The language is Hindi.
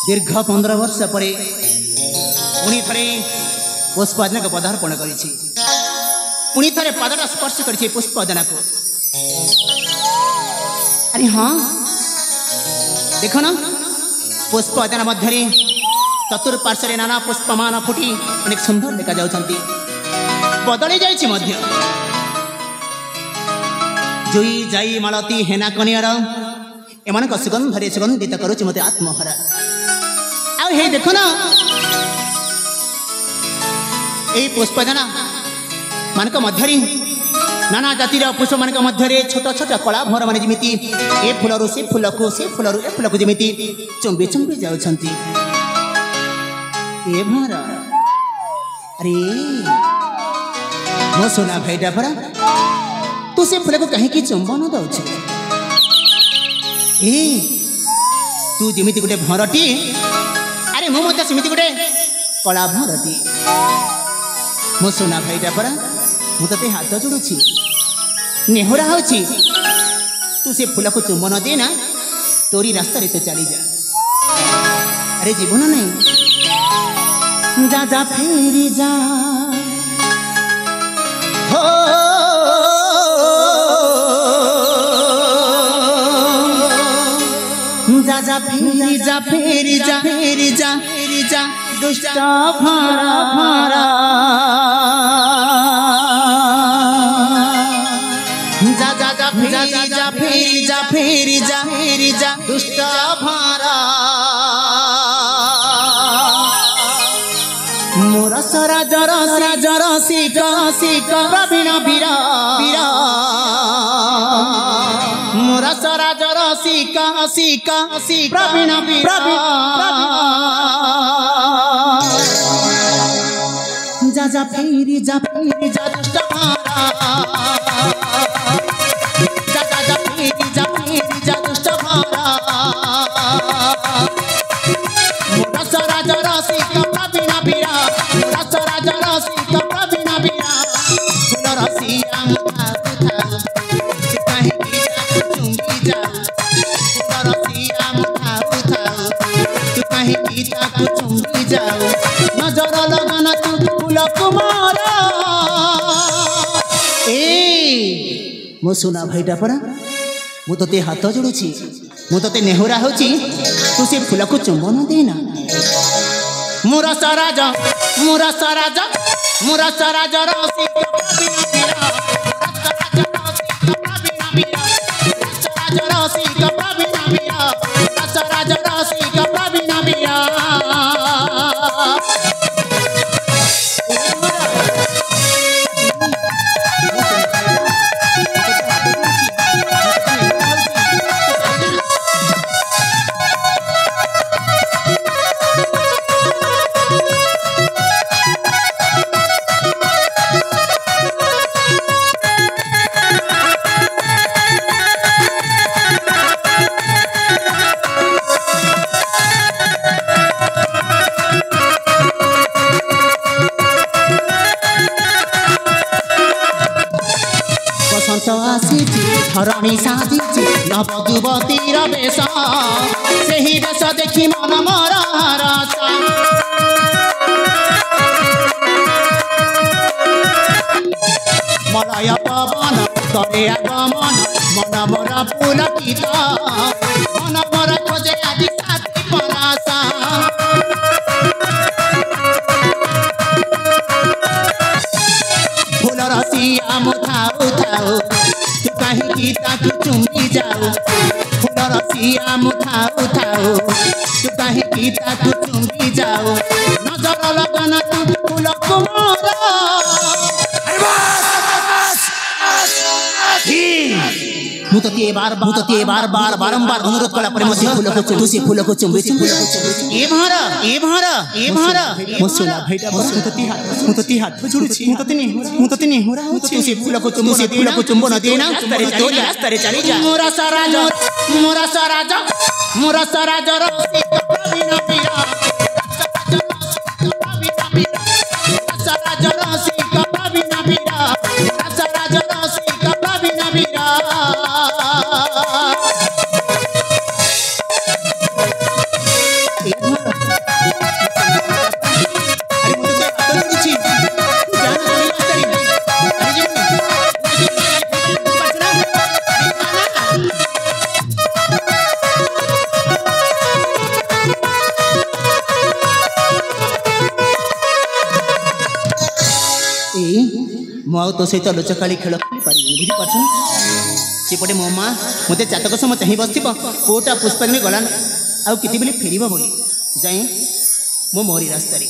दीर्घ 15 वर्ष पर पुणी थे पुष्पजना को पदार्पण कर पुणी थे पादटा स्पर्श कर पुष्पजना को। अरे हाँ देख न पुष्पजना मध्य चतुर्पार्श्व नाना पुष्पमान फुटी अनेक सुंदर देखा जाउछंती बदली जाइछि मध्य जुई जाई मालती हेना कनियार एमान सुगंधरे सुगंधित करुछि मते आत्महरा। आ हे देख न ए पुष्पजना मानक मध्यरी नाना जातिर पुष्प मानक मध्यरे छोट छोट कला भर माने जिमिति ए फुलरु से फुलकु से फुलरु ए फुलकु जिमिति चुंबी चुंबी जाउछंती ए भरा। अरे मो सोना भाईटा परा तू से फुल को कहीं की चुंबन दउछ ए तू जिमिति गुटे भरटी अरे मो मते सिमिति गुटे कला भरटी मो सोना भाईटा परा मु तते हाथ जोड़ुछि नेहरा होछि तू से फुल को चुंबन देना तोरी रास्ता रे तो चली जा। अरे जीवन नहीं जा जा फेरी जा हो जा जा फेरी जा फेरी जा फेरी जा फेरी जा दुष्ट भारा भारा जा जा जा फेरी जा फेरी जा फेरी जा दुष्ट भारा मोरा सरा जरा सीका सीका प्रवीण बीरा बीरा मोरा सरा जरा सीका सीका सीका प्रवीण बीरा जा जा फेरी जा दुष्ट मारा जा जा जा फेरी जा दुष्ट मारा मोरा सरा जरा सीका प्रवीण बीरा सरा जरा सीका प्रवीण बीरा फूल रसिया मुखा उठा कहीं की जा चुंबी जा फूल रसिया मुखा उठा तू कहीं की जा चुंबी जाओ नजर लगन तू फूल कुमार ए मो सोना भाईटा परा मु तते हाथ जोड़ुछि मु तते नेहुरा होछि तू से फूल को चुंबन देना मोरा सराज रसी धरणी साजिची नवजुवतीर बेश सेही बेश देखी मन मोर रसा मलय पवन करे आगमन मन मोर पुलकित मन मोर खोजे आदि साथी परासा फूल रसिया मुठा उठाओ कहीं की ताकि चुंबी जाओ फूल रसिया मुठा उठाओ तू कहीं की ताकि चुंबी जाओ नजर लगन तू फूल कुमार मुतती बार बारंबार अनुरोध कला पर मसे फूल को चुंबी से फूल को चुंबी ए भारा मो सोना भाईटा मुतती हाथ जोड़ुछि मुतती नहीं हो रहा हो से फूल को चुंबन देना तो रास्ता रे चली जा मोरा सराज रसी प्रवीण बीरा सराज रसी प्रवीण बीरा सराज रसी प्रवीण बीरा Ibu ଆଉ ତୋ ସହିତ ଲୁଚକାଳି ଖେଳ ଖେଳି ପାରିବିନି ବୁଝିପାରୁଛୁ ସେପଟେ ମୋ ମା ମୋତେ ଚାତକ ସମ ଚାହିଁ ବସିଥିବ ପୁଅଟା ପୁଷ୍ପାଗ୍ନି ଗଲା ଆଉ କେତେବେଳେ ଫେରିବ ବୋଲି ଯାଇ ମୁଁ ମୋରି ରାସ୍ତାରେ